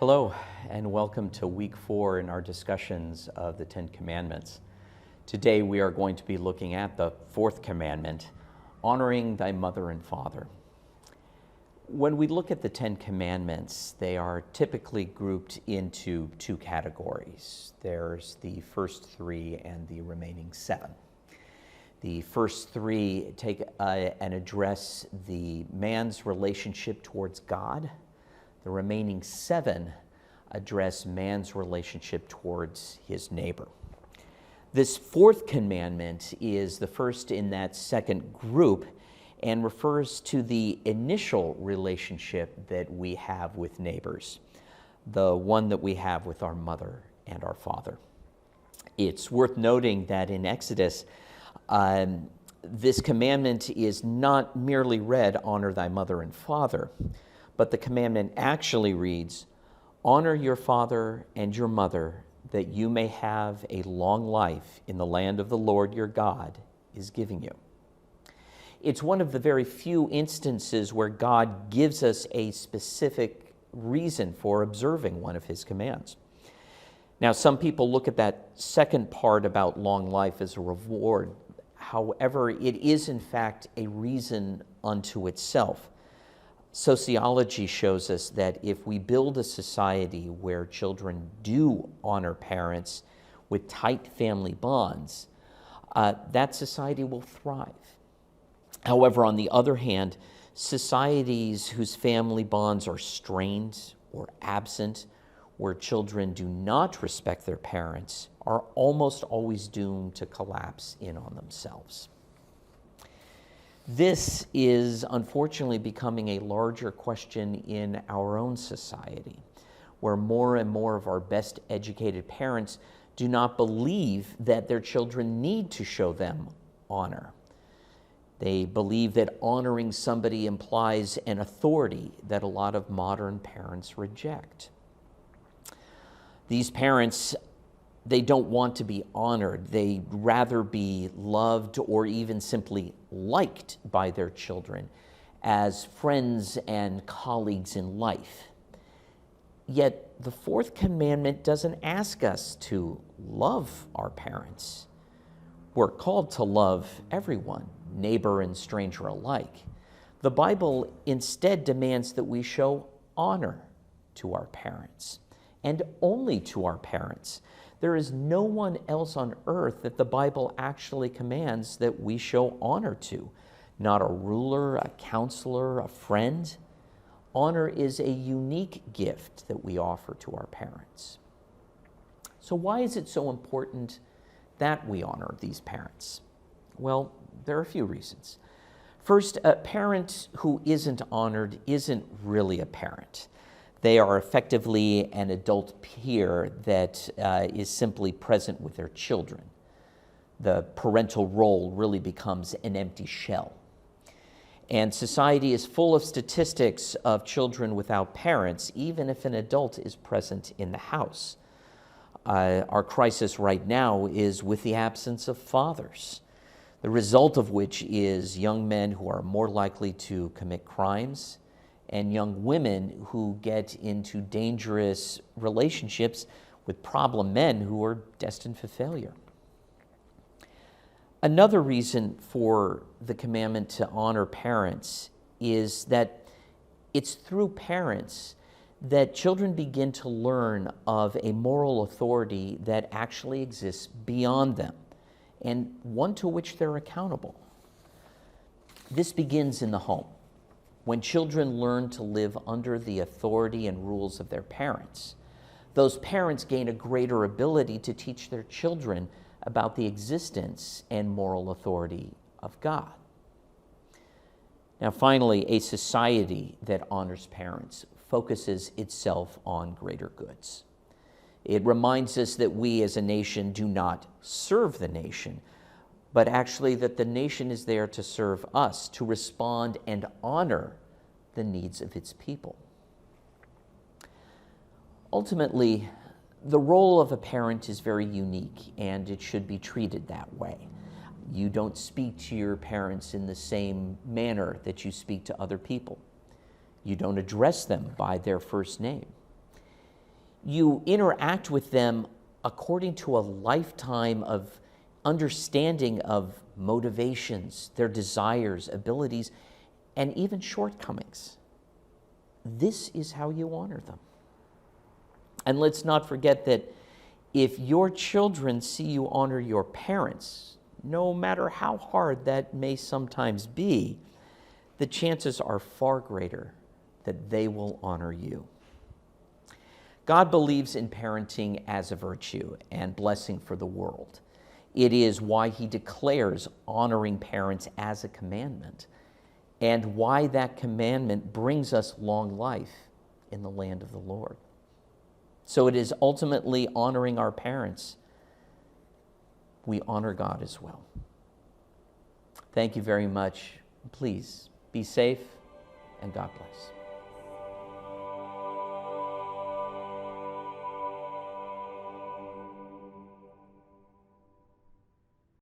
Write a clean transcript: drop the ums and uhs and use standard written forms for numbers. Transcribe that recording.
Hello, and welcome to week 4 in our discussions of the Ten Commandments. Today we are going to be looking at the fourth commandment, honoring thy mother and father. When we look at the Ten Commandments, they are typically grouped into two categories. There's the first 3 and the remaining 7. The first 3 take and address the man's relationship towards God. The remaining 7 address man's relationship towards his neighbor. This fourth commandment is the first in that second group and refers to the initial relationship that we have with neighbors, the one that we have with our mother and our father. It's worth noting that in Exodus, this commandment is not merely read, honor thy mother and father, but the commandment actually reads, honor your father and your mother, that you may have a long life in the land of the Lord your God is giving you. It's one of the very few instances where God gives us a specific reason for observing one of his commands. Now, some people look at that second part about long life as a reward. However, it is in fact a reason unto itself. Sociology shows us that if we build a society where children do honor parents with tight family bonds, that society will thrive. However, on the other hand, societies whose family bonds are strained or absent, where children do not respect their parents, are almost always doomed to collapse in on themselves. This is unfortunately becoming a larger question in our own society, where more and more of our best educated parents do not believe that their children need to show them honor. They believe that honoring somebody implies an authority that a lot of modern parents reject. These parents, they don't want to be honored. They'd rather be loved or even simply liked by their children as friends and colleagues in life. Yet the fourth commandment doesn't ask us to love our parents. We're called to love everyone, neighbor and stranger alike. The Bible instead demands that we show honor to our parents, and only to our parents. There is no one else on earth that the Bible actually commands that we show honor to. Not a ruler, a counselor, a friend. Honor is a unique gift that we offer to our parents. So why is it so important that we honor these parents? Well, there are a few reasons. First, a parent who isn't honored isn't really a parent. They are effectively an adult peer that is simply present with their children. The parental role really becomes an empty shell. And society is full of statistics of children without parents, even if an adult is present in the house. Our crisis right now is with the absence of fathers, the result of which is young men who are more likely to commit crimes, and young women who get into dangerous relationships with problem men who are destined for failure. Another reason for the commandment to honor parents is that it's through parents that children begin to learn of a moral authority that actually exists beyond them, and one to which they're accountable. This begins in the home. When children learn to live under the authority and rules of their parents, those parents gain a greater ability to teach their children about the existence and moral authority of God. Now, finally, a society that honors parents focuses itself on greater goods. It reminds us that we as a nation do not serve the nation, but actually that the nation is there to serve us, to respond and honor the needs of its people. Ultimately, the role of a parent is very unique, and it should be treated that way. You don't speak to your parents in the same manner that you speak to other people. You don't address them by their first name. You interact with them according to a lifetime of understanding of motivations, their desires, abilities, and even shortcomings. This is how you honor them. And let's not forget that if your children see you honor your parents, no matter how hard that may sometimes be, the chances are far greater that they will honor you. God believes in parenting as a virtue and blessing for the world. It is why he declares honoring parents as a commandment, and why that commandment brings us long life in the land of the Lord. So it is ultimately honoring our parents. We honor God as well. Thank you very much. Please be safe, and God bless.